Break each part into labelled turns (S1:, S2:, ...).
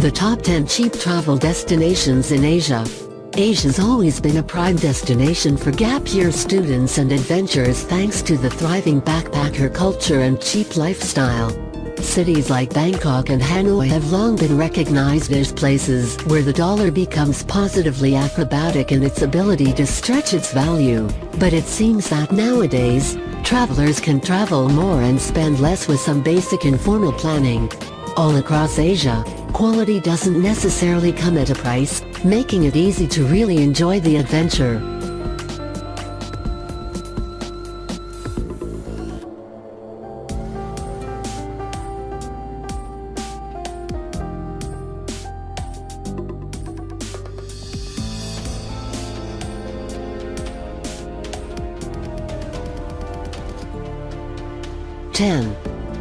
S1: The top 10 cheap travel destinations in Asia. Asia's always been a prime destination for gap-year students and adventurers thanks to the thriving backpacker culture and cheap lifestyle. Cities like Bangkok and Hanoi have long been recognized as places where the dollar becomes positively acrobatic in its ability to stretch its value. But it seems that nowadays, travelers can travel more and spend less with some basic informal planning. All across Asia, quality doesn't necessarily come at a price, making it easy to really enjoy the adventure.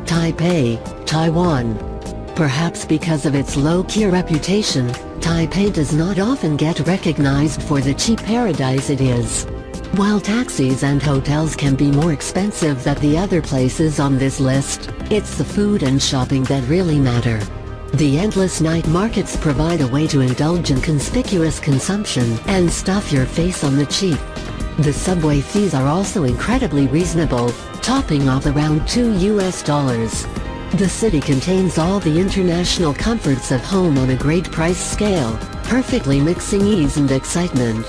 S1: Taipei, Taiwan. Perhaps because of its low-key reputation, Taipei does not often get recognized for the cheap paradise it is. While taxis and hotels can be more expensive than the other places on this list, it's the food and shopping that really matter. The endless night markets provide a way to indulge in conspicuous consumption and stuff your face on the cheap. The subway fees are also incredibly reasonable, topping off around $2. The city contains all the international comforts of home on a great price scale, perfectly mixing ease and excitement.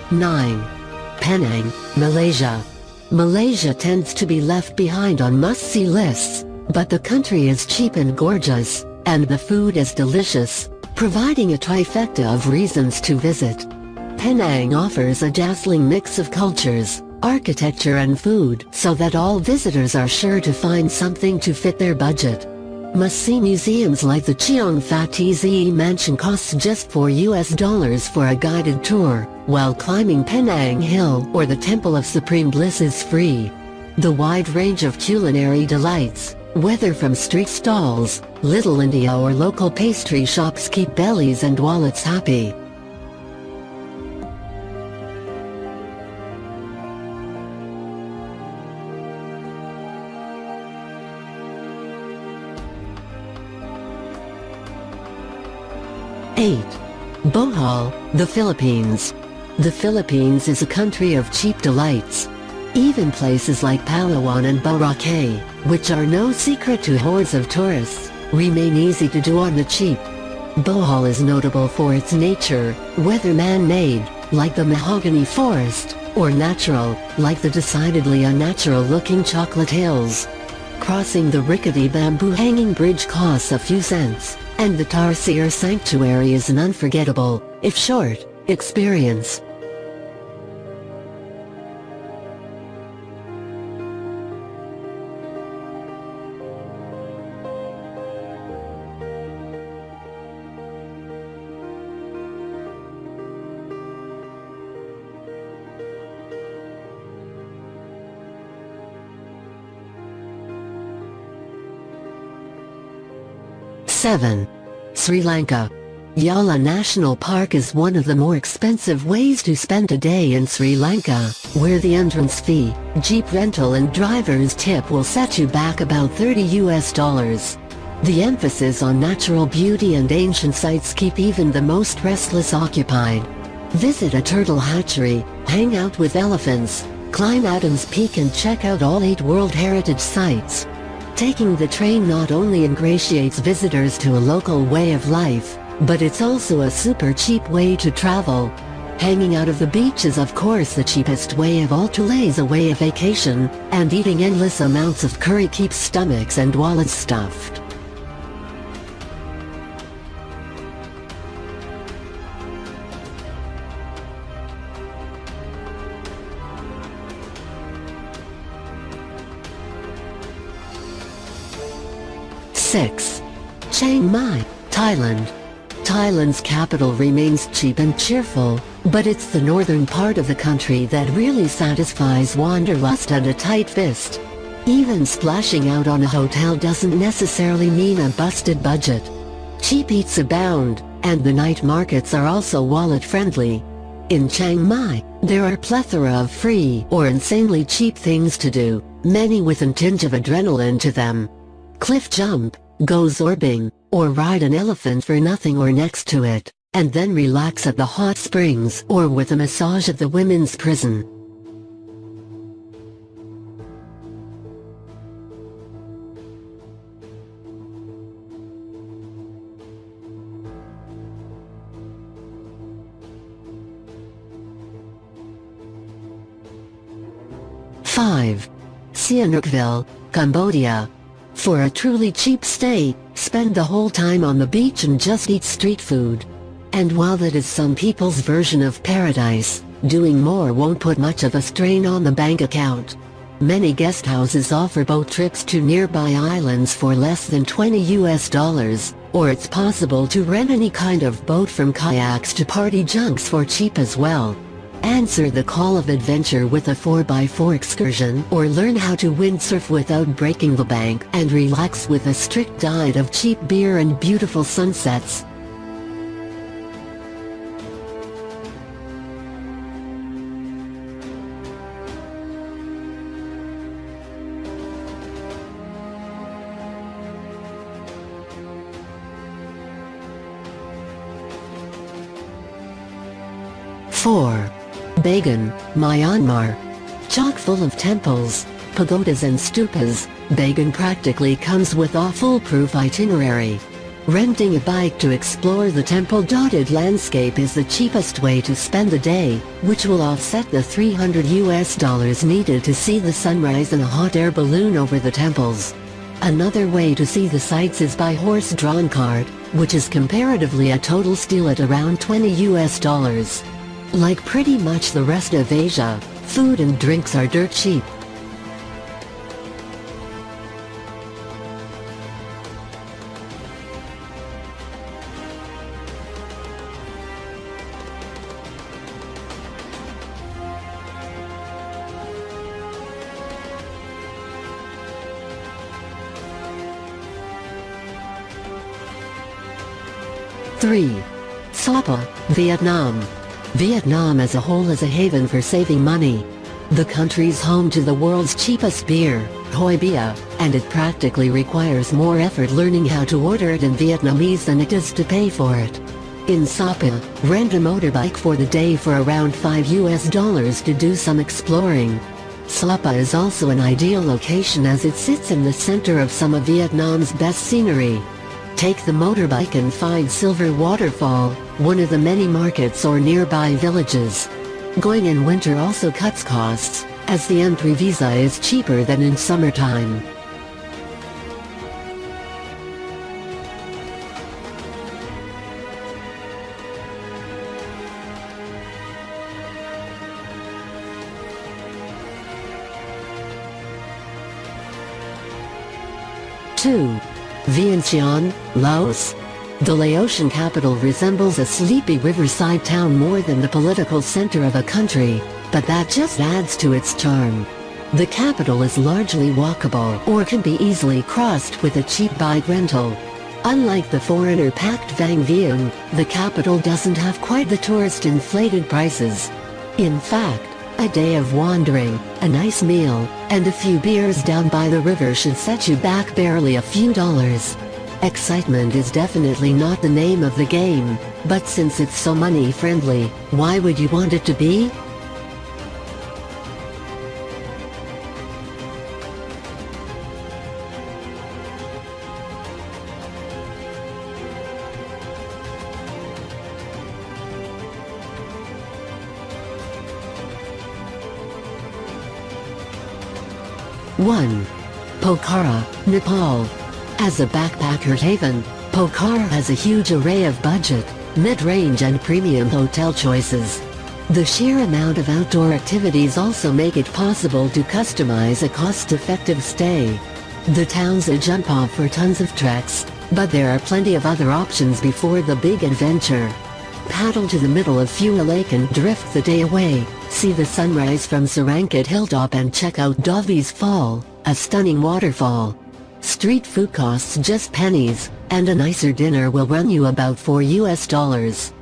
S1: Nine. Penang, Malaysia. Malaysia tends to be left behind on must-see lists, but the country is cheap and gorgeous, and the food is delicious, providing a trifecta of reasons to visit. Penang offers a dazzling mix of cultures, architecture and food, so that all visitors are sure to find something to fit their budget. Must-see museums like the Cheong Fat Tze Mansion costs just $4 for a guided tour, while climbing Penang Hill or the Temple of Supreme Bliss is free. The wide range of culinary delights, whether from street stalls, Little India or local pastry shops, keep bellies and wallets happy. Eight. Bohol, the Philippines. The Philippines is a country of cheap delights. Even places like Palawan and Boracay, which are no secret to hordes of tourists, remain easy to do on the cheap. Bohol is notable for its nature, whether man-made, like the mahogany forest, or natural, like the decidedly unnatural-looking chocolate hills. Crossing the rickety bamboo hanging bridge costs a few cents, and the Tarsier Sanctuary is an unforgettable, if short, experience. Seven. Sri Lanka. Yala National Park is one of the more expensive ways to spend a day in Sri Lanka, where the entrance fee, jeep rental and driver's tip will set you back about $30. The emphasis on natural beauty and ancient sites keep even the most restless occupied. Visit a turtle hatchery, hang out with elephants, climb Adams Peak and check out all 8 World Heritage Sites. Taking the train not only ingratiates visitors to a local way of life, but it's also a super cheap way to travel. Hanging out of the beach is of course the cheapest way of all to laze away a vacation, and eating endless amounts of curry keeps stomachs and wallets stuffed. Six. Chiang Mai, Thailand. Thailand's capital remains cheap and cheerful, but it's the northern part of the country that really satisfies wanderlust and a tight fist. Even splashing out on a hotel doesn't necessarily mean a busted budget. Cheap eats abound, and the night markets are also wallet-friendly. In Chiang Mai, there are a plethora of free or insanely cheap things to do, many with a tinge of adrenaline to them. Cliff jump, go zorbing, or ride an elephant for nothing or next to it, and then relax at the hot springs or with a massage at the women's prison. Five. Sihanoukville, Cambodia. For a truly cheap stay, spend the whole time on the beach and just eat street food. And while that is some people's version of paradise, doing more won't put much of a strain on the bank account. Many guest houses offer boat trips to nearby islands for less than $20, or it's possible to rent any kind of boat from kayaks to party junks for cheap as well. Answer the call of adventure with a 4x4 excursion or learn how to windsurf without breaking the bank and relax with a strict diet of cheap beer and beautiful sunsets. Four. Bagan, Myanmar. Chock full of temples, pagodas and stupas, Bagan practically comes with a foolproof itinerary. Renting a bike to explore the temple-dotted landscape is the cheapest way to spend the day, which will offset the $300 needed to see the sunrise in a hot air balloon over the temples. Another way to see the sights is by horse-drawn cart, which is comparatively a total steal at around $20. Like pretty much the rest of Asia, food and drinks are dirt cheap. Three. Sapa, Vietnam. Vietnam as a whole is a haven for saving money. The country's home to the world's cheapest beer, Hoi Bia, and it practically requires more effort learning how to order it in Vietnamese than it does to pay for it. In Sapa, rent a motorbike for the day for around $5 to do some exploring. Sapa is also an ideal location as it sits in the center of some of Vietnam's best scenery. Take the motorbike and find Silver Waterfall, one of the many markets or nearby villages. Going in winter also cuts costs, as the entry visa is cheaper than in summertime. Two. Vientiane, Laos. The Laotian capital resembles a sleepy riverside town more than the political center of a country, but that just adds to its charm. The capital is largely walkable or can be easily crossed with a cheap bike rental. Unlike the foreigner-packed Vang Vieng, the capital doesn't have quite the tourist-inflated prices. In fact, a day of wandering, a nice meal, and a few beers down by the river should set you back barely a few dollars. Excitement is definitely not the name of the game, but since it's so money-friendly, why would you want it to be? One. Pokhara, Nepal. As a backpacker haven, Pokhara has a huge array of budget, mid-range and premium hotel choices. The sheer amount of outdoor activities also make it possible to customize a cost-effective stay. The town's a jump-off for tons of treks, but there are plenty of other options before the big adventure. Paddle to the middle of Phua Lake and drift the day away, see the sunrise from Sarankit Hilltop and check out Dovi's Fall, a stunning waterfall. Street food costs just pennies, and a nicer dinner will run you about $4 US.